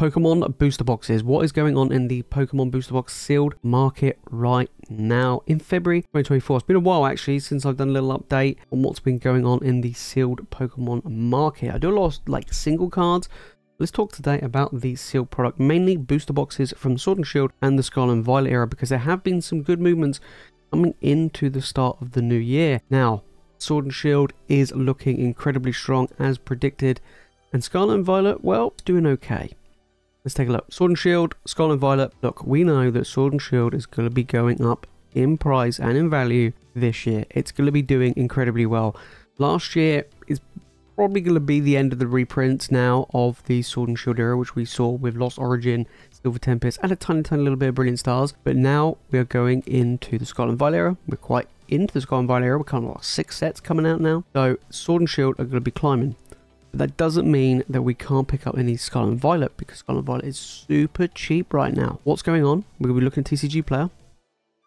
Pokemon booster boxes. What is going on in the Pokemon booster box sealed market right now in February 2024? It's been a while actually since I've done a little update on what's been going on in the sealed Pokemon market. I do a lot of like single cards. Let's talk today about the sealed product, mainly booster boxes from Sword and Shield and the Scarlet and Violet era, because there have been some good movements coming into the start of the new year. Now, Sword and Shield is looking incredibly strong as predicted, and Scarlet and Violet, well, it's doing okay. Let's take a look. Sword and Shield, Scarlet and Violet. Look, we know that Sword and Shield is going to be going up in price and in value this year. It's going to be doing incredibly well. Last year is probably going to be the end of the reprints now of the Sword and Shield era, which we saw with Lost Origin, Silver Tempest, and a tiny little bit of Brilliant Stars. But now we are going into the Scarlet and Violet era. We're quite into the Scarlet and Violet era. We're kind of like 6 sets coming out now. So Sword and Shield are going to be climbing. But that doesn't mean that we can't pick up any Scarlet and Violet, because Scarlet and Violet is super cheap right now. What's going on? We're going to be looking at TCG Player.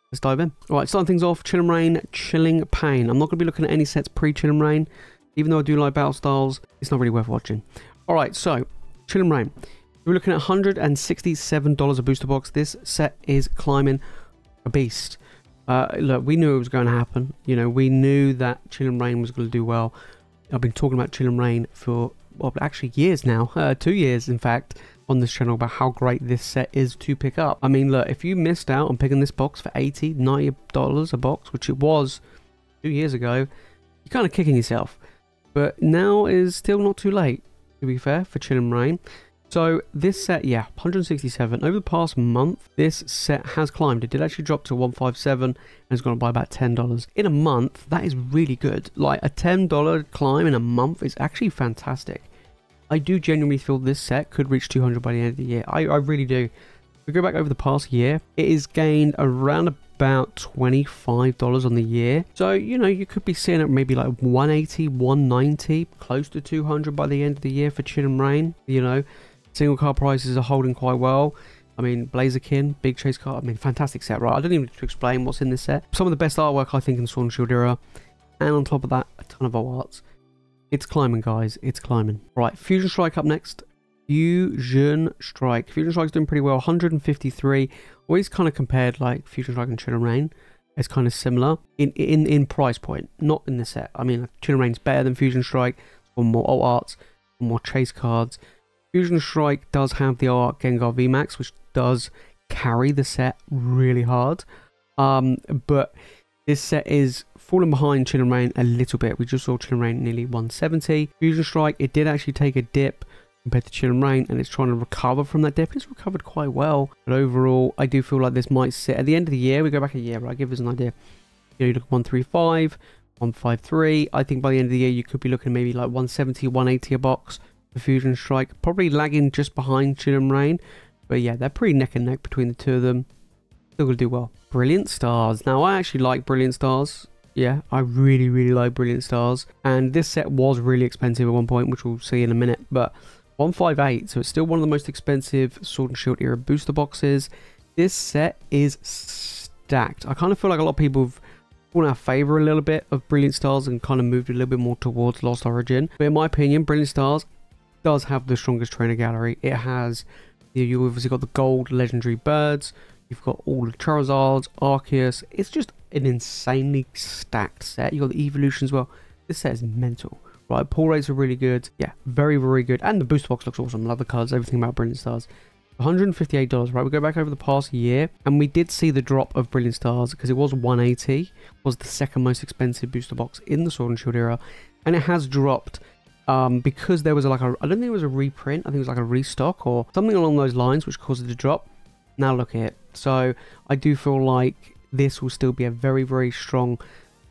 Let's dive in. Alright, starting things off, Chill and Rain, Chilling Pain. I'm not going to be looking at any sets pre-Chill and Rain. Even though I do like Battle Styles, it's not really worth watching. Alright, so, Chill and Rain. We're looking at $167 a booster box. This set is climbing a beast. Look, we knew it was going to happen. You know, we knew that Chill and Rain was going to do well. I've been talking about Chill and Rain for, well, actually years now, 2 years in fact, on this channel about how great this set is to pick up. I mean, look, if you missed out on picking this box for $80, $90 a box, which it was 2 years ago, you're kind of kicking yourself. But now is still not too late, to be fair, for Chill and Rain. So this set, yeah, 167. Over the past month, this set has climbed. It did actually drop to 157 and it's gone up by about $10. In a month, that is really good. Like a $10 climb in a month is actually fantastic. I do genuinely feel this set could reach 200 by the end of the year. I really do. If we go back over the past year, it has gained around about $25 on the year. So, you know, you could be seeing it maybe like 180, 190, close to 200 by the end of the year for Chill and Rain, you know. Single card prices are holding quite well. I mean, Blaziken, big chase card. I mean, fantastic set, right? I don't even need to explain what's in this set. Some of the best artwork, I think, in the Sword and Shield era. And on top of that, a ton of arts. It's climbing, guys. It's climbing. Right, Fusion Strike up next. Fusion Strike. Fusion Strike's doing pretty well. 153. Always kind of compared, like, Fusion Strike and Chill and Rain. It's kind of similar in price point, not in the set. I mean, Chill and Rain's better than Fusion Strike. For more alt arts, for more chase cards. Fusion Strike does have the art Gengar VMAX, which does carry the set really hard. But this set is falling behind Chill and Rain a little bit. We just saw Chill and Rain nearly 170. Fusion Strike, it did actually take a dip compared to Chill and Rain, and it's trying to recover from that dip. It's recovered quite well. But overall, I do feel like this might sit at the end of the year. We go back a year, right? Give us an idea. You know, you look at 135, 153. I think by the end of the year, you could be looking maybe like 170, 180 a box. Fusion Strike, probably lagging just behind Chill and Rain, but yeah, they're pretty neck and neck between the two of them. Still gonna do well. Brilliant Stars. Now, I actually like Brilliant Stars. Yeah, I really like Brilliant Stars, and this set was really expensive at one point, which we'll see in a minute, but 158, so it's still one of the most expensive Sword and Shield era booster boxes. This set is stacked. I kind of feel like a lot of people have fallen out of favor a little bit of Brilliant Stars and kind of moved a little bit more towards Lost Origin, but in my opinion, Brilliant Stars does have the strongest trainer gallery. It has, you obviously got the gold legendary birds, you've got all the Charizards, Arceus. It's just an insanely stacked set. You've got the evolution as well. This set is mental, right? Pull rates are really good. Yeah, very good, and the booster box looks awesome. Love the colors, everything about Brilliant Stars. $158, right? We go back over the past year, and we did see the drop of Brilliant Stars because it was 180, was the second most expensive booster box in the Sword and Shield era, and it has dropped because there was like a, I don't think it was a reprint, I think it was like a restock or something along those lines, which caused it to drop. Now look at it. So I do feel like this will still be a very strong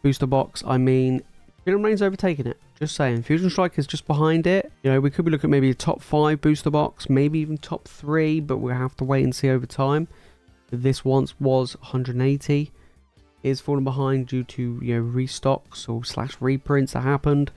booster box. I mean, Chill and Rain's overtaken it. Just saying. Fusion Strike is just behind it. You know, we could be looking at maybe a top 5 booster box, maybe even top 3, but we'll have to wait and see over time. This once was 180. Is falling behind due to, you know, restocks or / reprints that happened.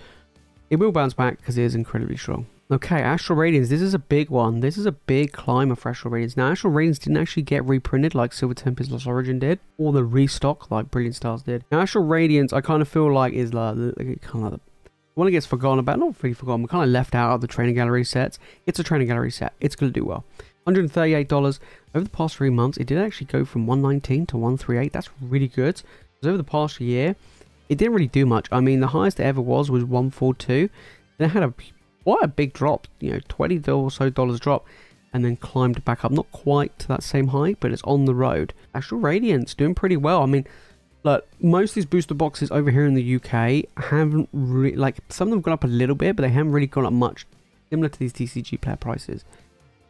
It will bounce back because it is incredibly strong. Okay, Astral Radiance. This is a big one. This is a big climber for Astral Radiance. Now, Astral Radiance didn't actually get reprinted like Silver Tempest Lost Origin did, or the restock like Brilliant Stars did. Now, Astral Radiance, I kind of feel like is like kind of one that gets forgotten about, not really forgotten, but kind of left out of the trainer gallery sets. It's a trainer gallery set. It's going to do well. $138 over the past 3 months. It did actually go from 119 to 138. That's really good. Because over the past year, it didn't really do much. I mean, the highest it ever was 142. Then it had quite a big drop, you know, $20 or so drop, and then climbed back up. Not quite to that same height, but it's on the road. Astral Radiance doing pretty well. I mean, look, most of these booster boxes over here in the UK haven't really, like, some of them gone up a little bit, but they haven't really gone up much. Similar to these TCG player prices,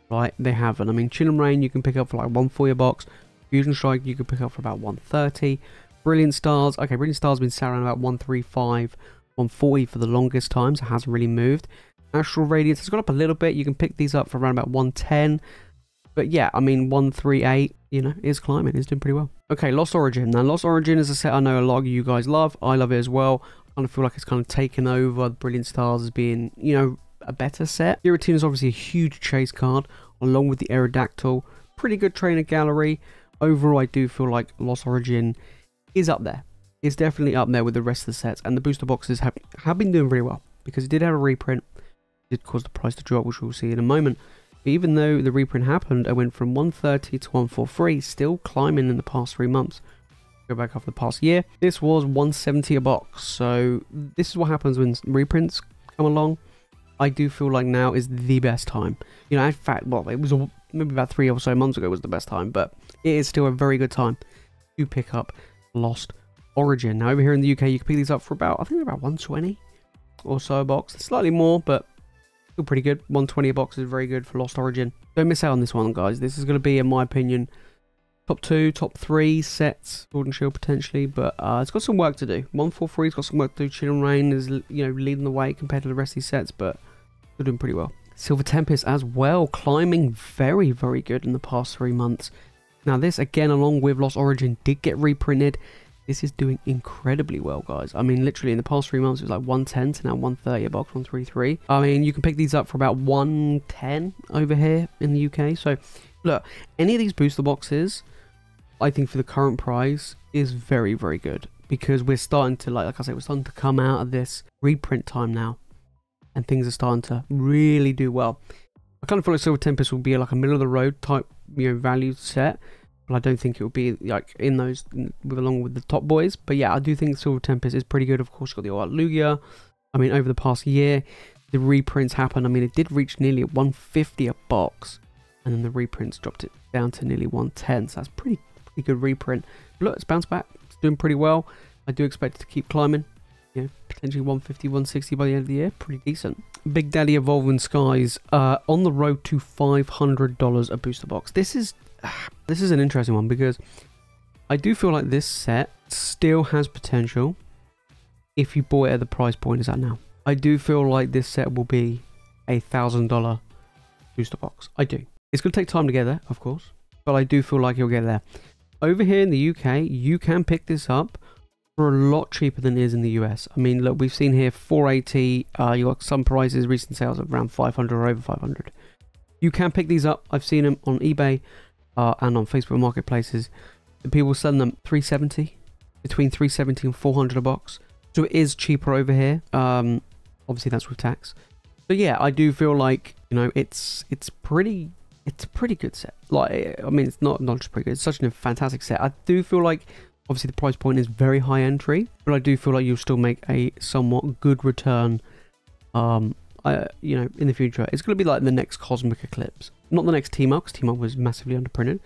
right? They haven't. I mean, Chill and Rain you can pick up for like 140 a box. Fusion Strike you can pick up for about 130. Brilliant Stars, okay, Brilliant Stars has been sat around about 135, 140 for the longest time, so it hasn't really moved. Astral Radiance has gone up a little bit. You can pick these up for around about 110. But yeah, I mean, 138, you know, is climbing. It's doing pretty well. Okay, Lost Origin. Now, Lost Origin is a set I know a lot of you guys love. I love it as well. I kind of feel like it's kind of taken over Brilliant Stars as being, you know, a better set. Giratina is obviously a huge chase card, along with the Aerodactyl. Pretty good trainer gallery. Overall, I do feel like Lost Origin is up there. It's definitely up there with the rest of the sets. And the booster boxes have been doing really well, because it did have a reprint. Did cause the price to drop, which we'll see in a moment. But even though the reprint happened, I went from 130 to 143, still climbing in the past 3 months. Go back off the past year. This was 170 a box. So this is what happens when reprints come along. I do feel like now is the best time. You know, in fact, well, it was maybe about 3 or so months ago was the best time, but it is still a very good time to pick up Lost Origin. Now over here in the UK, you can pick these up for about, I think about 120 or so a box. Slightly more, but still pretty good. 120 a box is very good for Lost Origin. Don't miss out on this one, guys. This is going to be, in my opinion, top 2, top 3 sets. Sword and Shield potentially, but it's got some work to do. 143's got some work to do. Chill and Rain is, you know, leading the way compared to the rest of these sets, but they're doing pretty well. Silver Tempest as well, climbing very, very good in the past 3 months. Now this, again, along with Lost Origin, did get reprinted. This is doing incredibly well, guys. I mean, literally in the past 3 months, it was like 110 to now 130 a box, 133. I mean, you can pick these up for about 110 over here in the UK. So, look, any of these booster boxes, I think for the current price, is very, very good. Because we're starting to, like I said, we're starting to come out of this reprint time now. And things are starting to really do well. I kind of feel like Silver Tempest will be like a middle of the road type, you know, value set. But I don't think it will be like in those along with the top boys. But yeah, I do think Silver Tempest is pretty good. Of course, you've got the Art Lugia. I mean, over the past year, the reprints happened. I mean, it did reach nearly 150 a box, and then the reprints dropped it down to nearly 110. So that's pretty good reprint. But look, it's bounced back. It's doing pretty well. I do expect it to keep climbing. You know, potentially 150, 160 by the end of the year. Pretty decent. Big Daddy Evolving Skies on the road to $500 a booster box. This is an interesting one, because I do feel like this set still has potential if you bought it at the price point it's at now. I do feel like this set will be a $1,000 booster box. I do. It's going to take time to get there, of course, but I do feel like you'll get there. Over here in the UK, you can pick this up for a lot cheaper than it is in the US. I mean, look, we've seen here 480. You got some prices, recent sales of around 500 or over 500. You can pick these up. I've seen them on eBay and on Facebook marketplaces. The people selling them 370, between 370 and 400 a box. So it is cheaper over here. Obviously that's with tax. So yeah, I do feel like, you know, it's a pretty good set. Like, I mean, it's not just pretty good. It's such a fantastic set. I do feel like, obviously the price point is very high entry, but I do feel like you'll still make a somewhat good return. You know, in the future. It's going to be like the next Cosmic Eclipse. Not the next Team Up, because Team Up was massively underprinted.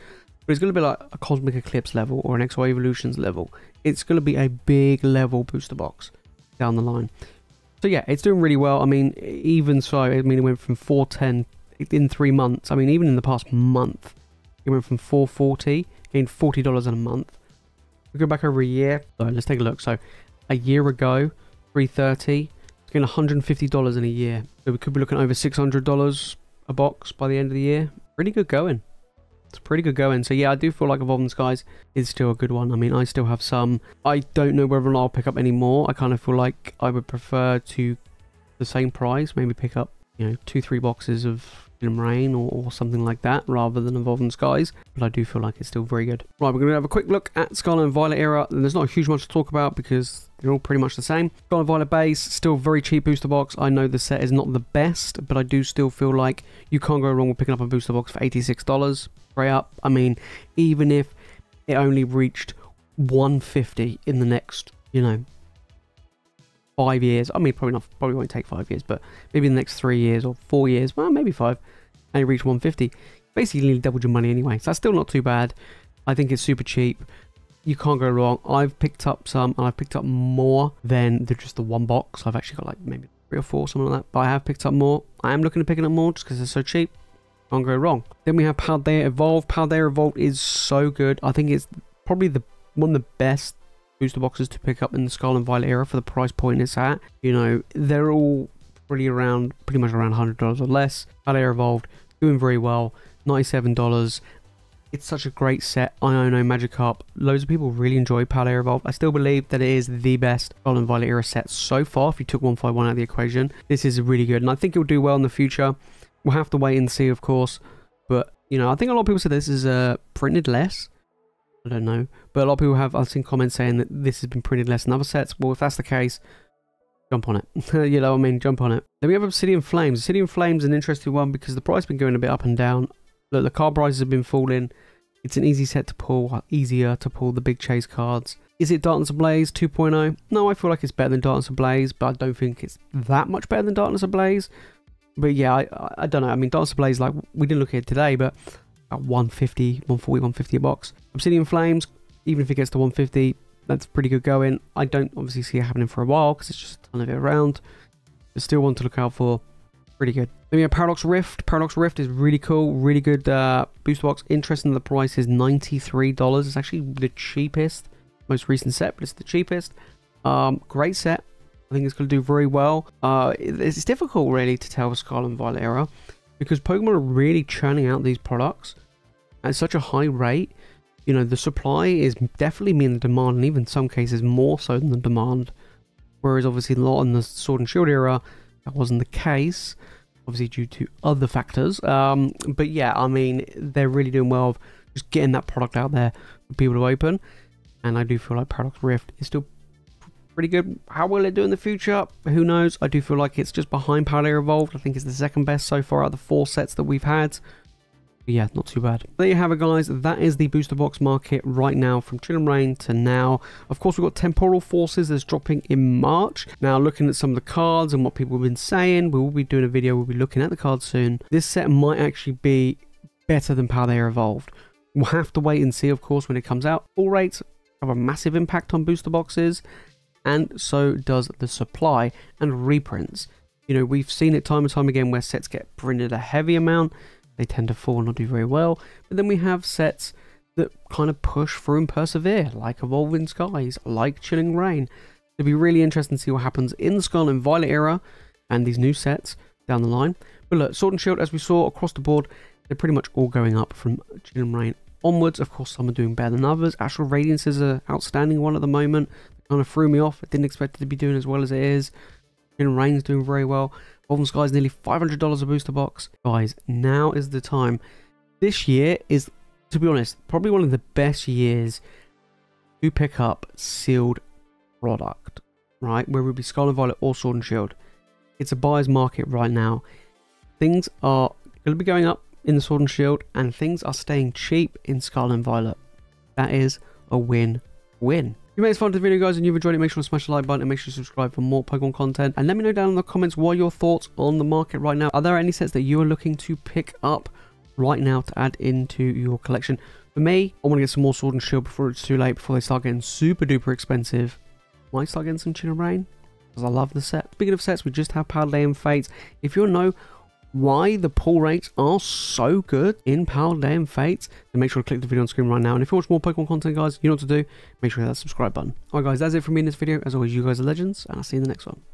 But it's going to be like a Cosmic Eclipse level or an XY Evolutions level. It's going to be a big level booster box down the line. So yeah, it's doing really well. I mean, even so, I mean, it went from 410 in 3 months. I mean, even in the past month, it went from 440, gained $40 in a month. We go back over a year. So let's take a look. So a year ago, 330. Getting $150 in a year, so we could be looking at over $600 a box by the end of the year. Pretty good going. It's pretty good going. So yeah, I do feel like Evolving Skies is still a good one. I mean, I still have some. I don't know whether or not I'll pick up any more. I kind of feel like I would prefer to the same price, maybe pick up, you know, 2-3 boxes of Rain or something like that rather than Evolving Skies, but I do feel like it's still very good. Right, we're going to have a quick look at Scarlet and Violet era, and there's not a huge much to talk about because they're all pretty much the same. Scarlet and Violet base, still very cheap booster box. I know the set is not the best, but I do still feel like you can't go wrong with picking up a booster box for $86. Straight up. I mean, even if it only reached 150 in the next, you know, 5 years. I mean, probably won't take 5 years, but maybe in the next 3 years or 4 years, well, maybe 5, and you reach 150. Basically, you doubled your money anyway, so that's still not too bad. I think it's super cheap. You can't go wrong. I've picked up some, and I've picked up more than just the one box. I've actually got like maybe 3 or 4, something like that, but I have picked up more. I am looking at picking up more just because they're so cheap. Can't go wrong. Then we have Paldea Evolved. Paldea Evolved is so good. I think it's probably one of the best booster boxes to pick up in the Scarlet and Violet era for the price point it's at. You know, they're all pretty much around $100 or less. Paldea Evolved doing very well, $97. It's such a great set. I own Magikarp. Loads of people really enjoy Paldea Evolved. I still believe that it is the best Scarlet and Violet era set so far. If you took 151 out of the equation, this is really good, and I think it'll do well in the future. We'll have to wait and see, of course, but you know, I think a lot of people say this is printed less. I don't know, but a lot of people I've seen comments saying that this has been printed less than other sets. Well, if that's the case, jump on it. You know what I mean? Jump on it. Then we have Obsidian Flames. Obsidian Flames is an interesting one because the price has been going a bit up and down. Look, the card prices have been falling. It's an easy set to pull, easier to pull the big chase cards. Is it Darkness Ablaze 2.0? No, I feel like it's better than Darkness Ablaze, but I don't think it's that much better than Darkness Ablaze. But yeah, I don't know. I mean, Darkness Ablaze, like, we didn't look at it today, but at 150, 140, 150 a box. Obsidian Flames, even if it gets to 150, that's pretty good going. I don't obviously see it happening for a while because it's just a ton of it around. But still one to look out for. Pretty good. Then we have Paradox Rift. Paradox Rift is really cool, really good booster box. Interesting, the price is $93. It's actually the cheapest, most recent set, but it's the cheapest. Great set. I think it's going to do very well. It's difficult really to tell the Scarlet and Violet era because Pokemon are really churning out these products at such a high rate. You know, the supply is definitely meeting the demand, and even in some cases more so than the demand. Whereas obviously a lot in the Sword and Shield era, that wasn't the case, obviously due to other factors. But yeah, I mean, they're really doing well of just getting that product out there for people to open. And I do feel like Paradox Rift is still pretty good. How will it do in the future? Who knows? I do feel like it's just behind Paldea Evolved. I think it's the second best so far out of the 4 sets that we've had. But yeah, not too bad. There you have it, guys. That is the booster box market right now from Chilling Reign to now. Of course, we've got Temporal Forces that's dropping in March. Now, looking at some of the cards and what people have been saying, we will be doing a video. We'll be looking at the cards soon. This set might actually be better than Paldea Evolved. We'll have to wait and see, of course, when it comes out. Pull rates have a massive impact on booster boxes, and so does the supply and reprints. You know, we've seen it time and time again where sets get printed a heavy amount. They tend to fall and not do very well. But then we have sets that kind of push through and persevere, like Evolving Skies, like Chilling Reign. It'll be really interesting to see what happens in the Scarlet and Violet era and these new sets down the line. But look, Sword and Shield, as we saw across the board, they're pretty much all going up from Chilling Reign onwards. Of course, some are doing better than others. Astral Radiance is an outstanding one at the moment. It kind of threw me off. I didn't expect it to be doing as well as it is. Chilling Reign is doing very well. Evolving Skies nearly $500 a booster box. Guys, now is the time. This year is, to be honest, probably one of the best years to pick up sealed product, right? Whether it be Scarlet Violet or Sword and Shield. It's a buyer's market right now. Things are going to be going up in the Sword and Shield, and things are staying cheap in Scarlet and Violet. That is a win-win. If you made this fun to the video, guys, and you've enjoyed it, make sure to smash the like button and make sure to subscribe for more Pokemon content. And let me know down in the comments what are your thoughts on the market right now. Are there any sets that you are looking to pick up right now to add into your collection? For me, I want to get some more Sword and Shield before it's too late, before they start getting super duper expensive. Might start getting some Chilling Reign, because I love the set. Speaking of sets, we just have Paldea and Fates. If you know why the pull rates are so good in Paldea and Fates, then make sure to click the video on screen right now. And if you want more Pokemon content, guys, you know what to do. Make sure to hit that subscribe button. Alright, guys, that's it from me in this video. As always, you guys are legends, and I'll see you in the next one.